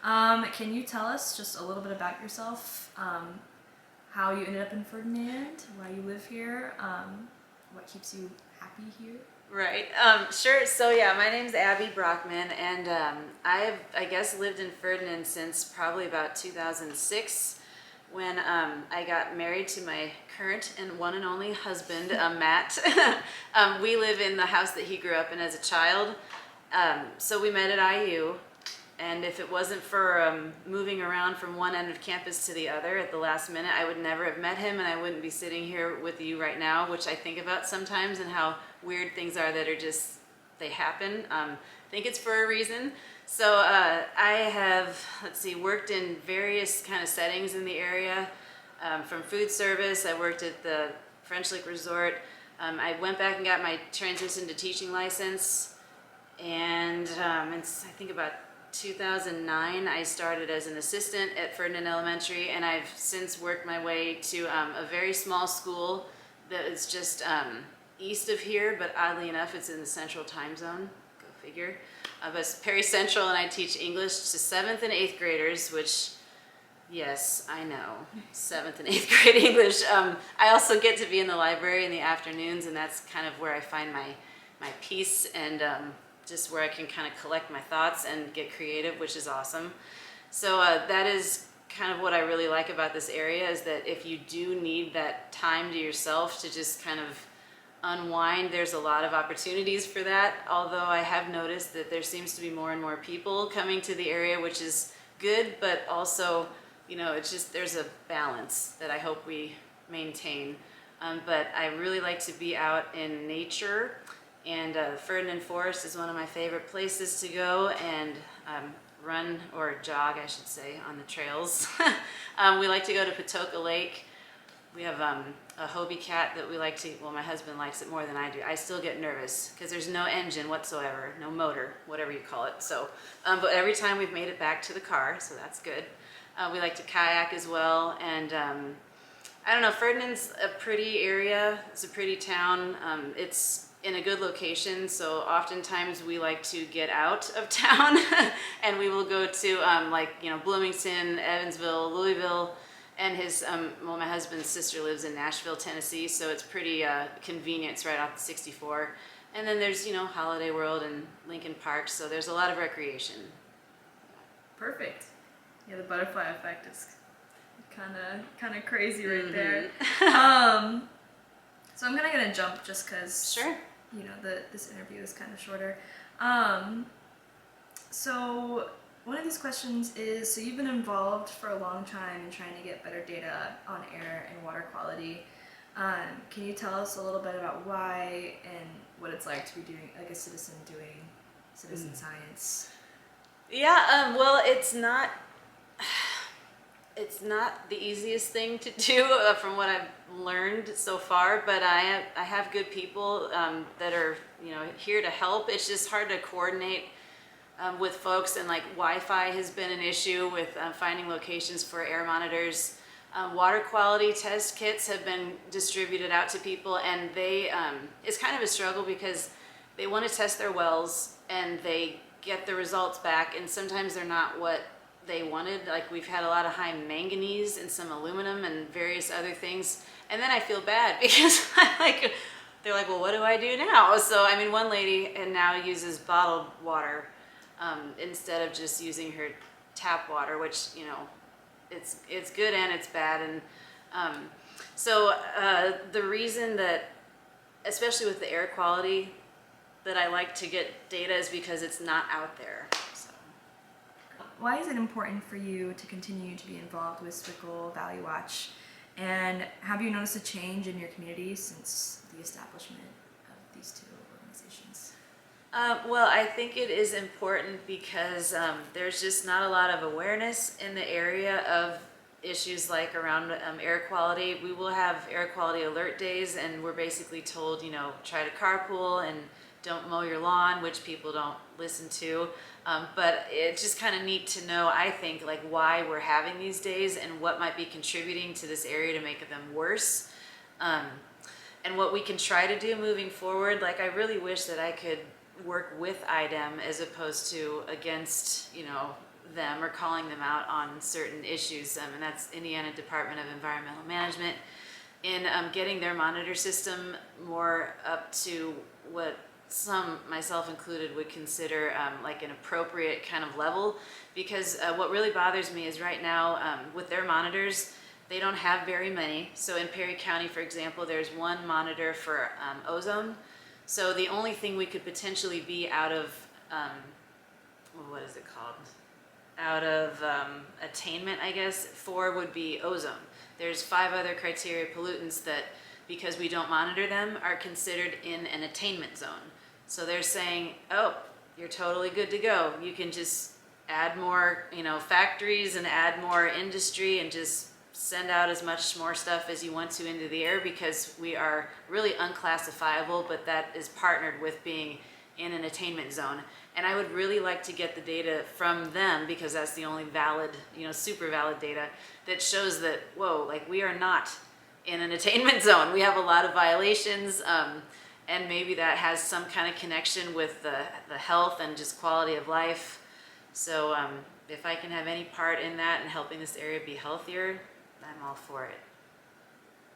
Can you tell us just a little bit about yourself? How you ended up in Ferdinand, why you live here, what keeps you happy here? Right. Sure. So yeah, my name's Abbie Brockman, and I guess lived in Ferdinand since probably about 2006, when I got married to my current and one and only husband, Matt. We live in the house that he grew up in as a child. So we met at IU. And if it wasn't for moving around from one end of campus to the other at the last minute, I would never have met him, and I wouldn't be sitting here with you right now, which I think about sometimes, and how weird things are that are just, they happen. I think it's for a reason. So I have, let's see, worked in various kind of settings in the area. From food service, I worked at the French Lick Resort. I went back and got my transition to teaching license, and I think about 2009, I started as an assistant at Ferdinand Elementary, and I've since worked my way to a very small school that is just east of here, but oddly enough, it's in the central time zone. Go figure. But it's Perry Central, and I teach English to 7th and 8th graders, which, yes, I know, 7th and 8th grade English. I also get to be in the library in the afternoons, and that's kind of where I find my peace, and just where I can kind of collect my thoughts and get creative, which is awesome. So that is kind of what I really like about this area, is that if you do need that time to yourself to just kind of unwind, there's a lot of opportunities for that. Although I have noticed that there seems to be more and more people coming to the area, which is good, but also, you know, it's just, there's a balance that I hope we maintain. But I really like to be out in nature. And Ferdinand Forest is one of my favorite places to go and run, or jog, I should say, on the trails. We like to go to Patoka Lake. We have a Hobie cat that we like to, well, my husband likes it more than I do. I still get nervous because there's no engine whatsoever, no motor, whatever you call it. So, but every time we've made it back to the car, so that's good. We like to kayak as well. And I don't know, Ferdinand's a pretty area. It's a pretty town. It's in a good location, so oftentimes we like to get out of town and we will go to like, you know, Bloomington, Evansville, Louisville, and his well, my husband's sister lives in Nashville, Tennessee, so it's pretty convenient. It's right off the 64. And then there's, you know, Holiday World and Lincoln Park, so there's a lot of recreation. Perfect. Yeah, the butterfly effect is kind of crazy right there. So I'm kind of gonna jump just because, Sure. You know, this interview is kind of shorter. So one of these questions is, so you've been involved for a long time in trying to get better data on air and water quality. Can you tell us a little bit about why and what it's like to be doing, like a citizen doing citizen science? Yeah, well, it's not the easiest thing to do from what I've learned so far, but I have good people that are, you know, here to help. It's just hard to coordinate with folks, and like Wi-Fi has been an issue with finding locations for air monitors. Water quality test kits have been distributed out to people, and they it's kind of a struggle because they want to test their wells and they get the results back, and sometimes they're not what they wanted. Like, we've had a lot of high manganese and some aluminum and various other things, and then I feel bad because they're like, well, what do I do now? So I mean, one lady and now uses bottled water instead of just using her tap water, which, you know, it's good and it's bad. And so the reason that, especially with the air quality, that I like to get data is because it's not out there. Why is it important for you to continue to be involved with Swickle Valley Watch? And have you noticed a change in your community since the establishment of these two organizations? Well, I think it is important because there's just not a lot of awareness in the area of issues like around air quality. We will have air quality alert days, and we're basically told, you know, try to carpool and don't mow your lawn, which people don't listen to. But it's just kind of neat to know, I think, like why we're having these days and what might be contributing to this area to make them worse. And what we can try to do moving forward. Like, I really wish that I could work with IDEM as opposed to against, you know, them or calling them out on certain issues, and that's Indiana Department of Environmental Management, in getting their monitor system more up to what some, myself included, would consider like an appropriate kind of level. Because what really bothers me is right now with their monitors, they don't have very many. So in Perry County, for example, there's one monitor for ozone. So the only thing we could potentially be out of, what is it called? Out of attainment, I guess, for would be ozone. There's 5 other criteria pollutants that, because we don't monitor them, are considered in an attainment zone. So they're saying, oh, you're totally good to go. You can just add more, factories and add more industry and just send out as much more stuff as you want to into the air, because we are really unclassifiable, but that is partnered with being in an attainment zone. And I would really like to get the data from them, because that's the only valid, super valid data that shows that, whoa, like we are not in an attainment zone. We have a lot of violations, and maybe that has some kind of connection with the health and just quality of life. So if I can have any part in that and helping this area be healthier, I'm all for it.